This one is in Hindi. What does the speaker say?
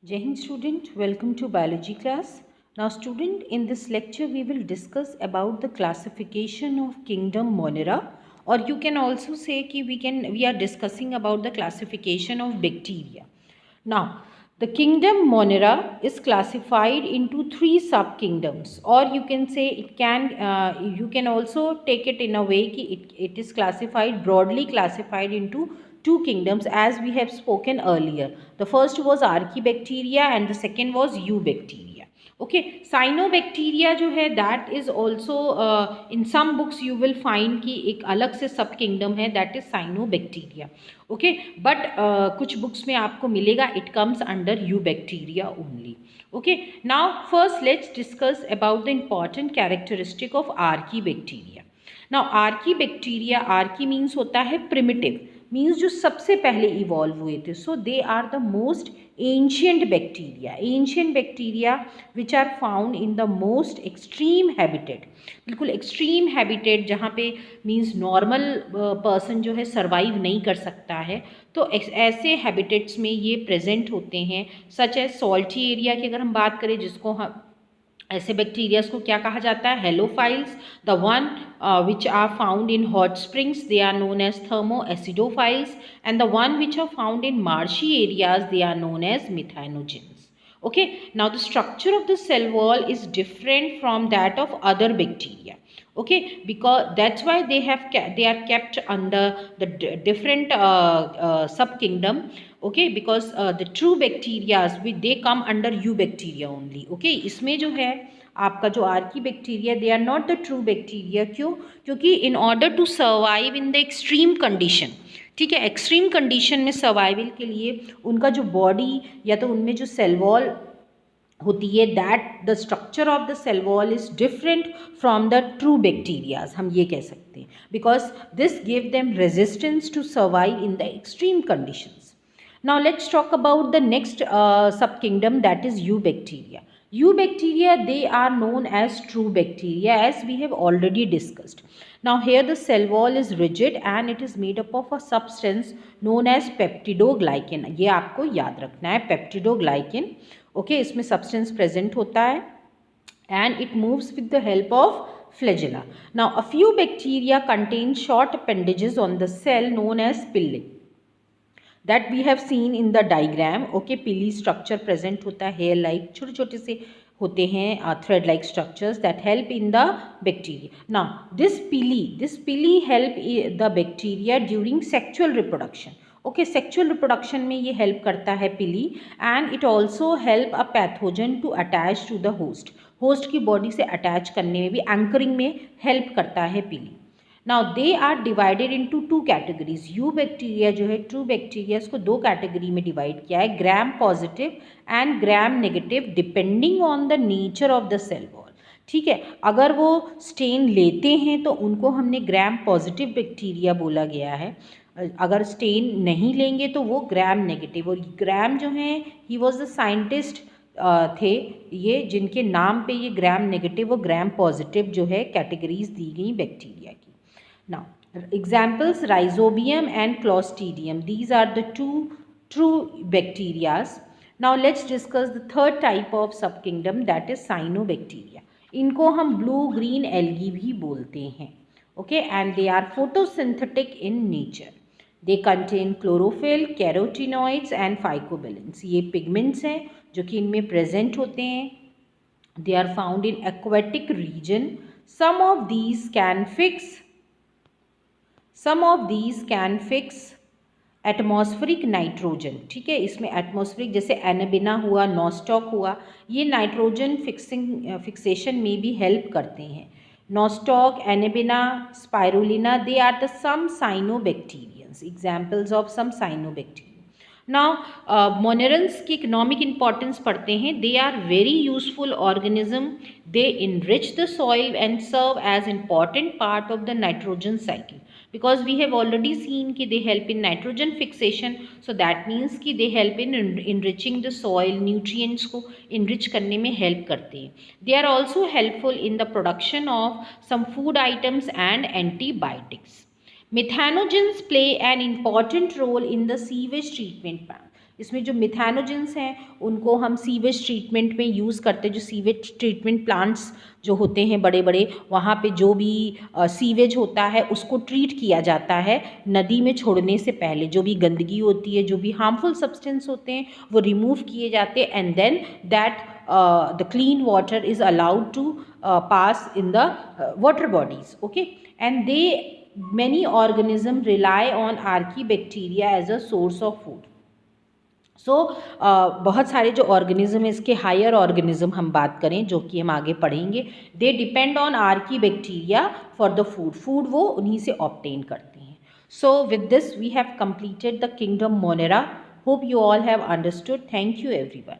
Jai Hind student, welcome to biology class. Now student, in this lecture we will discuss about the classification of kingdom Monera, or you can also say ki we are discussing about the classification of bacteria. Now the kingdom Monera is classified into three sub-kingdoms, or you can say you can also take it in a way ki it is classified, broadly classified into two kingdoms as we have spoken earlier. The first was archibacteria and the second was eubacteria. Okay, cyanobacteria जो है that is also in some books you will find कि एक अलग से सब kingdom है that is cyanobacteria. Okay, but कुछ books में आपको मिलेगा it comes under eubacteria only. Okay, now first let's discuss about the important characteristic of archibacteria. Now archibacteria, archi means होता है primitive, मीन्स जो सबसे पहले इवॉल्व हुए थे. So they are the most ancient bacteria which are found in the most extreme habitat. बिल्कुल एक्सट्रीम हैबिटेट जहाँ पे मीन्स नॉर्मल पर्सन जो है सर्वाइव नहीं कर सकता है, तो ऐसे हैबिटेट्स में ये प्रेजेंट होते हैं. सच एज सॉल्टी एरिया की अगर हम बात करें, जिसको हम ऐसे बैक्टीरियाज को क्या कहा जाता है, halophiles. The one which are found in hot springs they are known as thermo acidophiles, and the one which are found in marshy areas they are known as methanogens. Okay, now the structure of the cell wall is different from that of other bacteria. Okay, because that's why they are kept under the different sub kingdom. Okay, because the true bacteria they come under eubacteria only. Okay, इसमें जो है आपका जो archaebacteria, they are not the true bacteria. क्यों? क्योंकि in order to survive in the extreme condition, ठीक है, एक्सट्रीम कंडीशन में सर्वाइवल के लिए उनका जो बॉडी या तो उनमें जो सेल वॉल होती है, that the structure of the cell wall is different from the true bacterias, हम ये कह सकते हैं, because this give them resistance to survive in the extreme conditions. Now let's talk about the next subkingdom, that is eubacteria. Eubacteria, they are known as true bacteria as we have already discussed. Now here the cell wall is rigid and it is made up of a substance known as peptidoglycan. ये आपको याद रखना है, peptidoglycan. Okay, इसमें substance present होता है and it moves with the help of flagella. Now a few bacteria contain short appendages on the cell known as pili, that we have seen in the diagram. Okay, pili structure present होता है, hair like छोटे छोटे से होते हैं thread like structures that help in the bacteria. Now this pili help the bacteria during sexual reproduction. Okay, sexual reproduction में ये help करता है pili, and it also help a pathogen to attach to the host की body से attach करने में भी, anchoring में help करता है pili. Now they are divided into two categories. Eubacteria जो है, ट्रू बैक्टीरिया, को दो कैटेगरी में डिवाइड किया है, gram positive and gram negative, depending on the nature of the cell wall. ठीक है, अगर वो स्टेन लेते हैं तो उनको हमने ग्राम पॉजिटिव बैक्टीरिया बोला गया है, अगर स्टेन नहीं लेंगे तो वो ग्राम नेगेटिव. और ग्राम जो हैं, ही वॉज द साइंटिस्ट थे ये, जिनके नाम पे ये ग्राम नेगेटिव और ग्राम पॉजिटिव जो है कैटेगरीज दी गई बैक्टीरिया की. Now, examples Rhizobium and Clostridium. These are the two true bacteria. Now, let's discuss the third type of subkingdom, that is Cyanobacteria. इनको हम blue green algae भी बोलते हैं. Okay, and they are photosynthetic in nature. They contain chlorophyll, carotenoids and phycobilins. ये pigments हैं जो कि इनमें present होते हैं. They are found in aquatic region. Some of these can fix atmospheric nitrogen. ठीक है, इसमें एटमॉस्फेरिक जैसे एनाबिना हुआ, नॉस्टॉक हुआ, ये नाइट्रोजन फिक्सेशन में भी हेल्प करते हैं. Nostoc, Anabaena, Spirulina, they are the some cyanobacterians, examples of some cyanobacteria. Now monerans की इकोनॉमिक इंपॉर्टेंस पढ़ते हैं. They are very useful organism. They enrich the soil and serve as important part of the nitrogen cycle, because we have already seen कि they help in nitrogen fixation, so that means कि they help in enriching the soil, nutrients को enrich करने में help करते हैं. They are also helpful in the production of some food items and antibiotics. Methanogens play an important role in the sewage treatment plant. इसमें जो मिथेनोजेंस हैं उनको हम सीवेज ट्रीटमेंट में यूज़ करते हैं। जो सीवेज ट्रीटमेंट प्लांट्स जो होते हैं बड़े बड़े, वहाँ पे जो भी सीवेज होता है उसको ट्रीट किया जाता है नदी में छोड़ने से पहले। जो भी गंदगी होती है, जो भी हार्मफुल सब्सटेंस होते हैं, वो रिमूव किए जाते हैं and then that the clean water is allowed to pass in the water bodies. Okay, and many organisms rely on archaebacteria as a source of food. बहुत सारे जो ऑर्गेनिज्म है, इसके हायर ऑर्गेनिज्म हम बात करें जो कि हम आगे पढ़ेंगे, they depend on archaebacteria for the food वो उन्हीं से ऑब्टेन करते हैं। So with this we have completed the kingdom Monera. Hope you all have understood. Thank you everyone.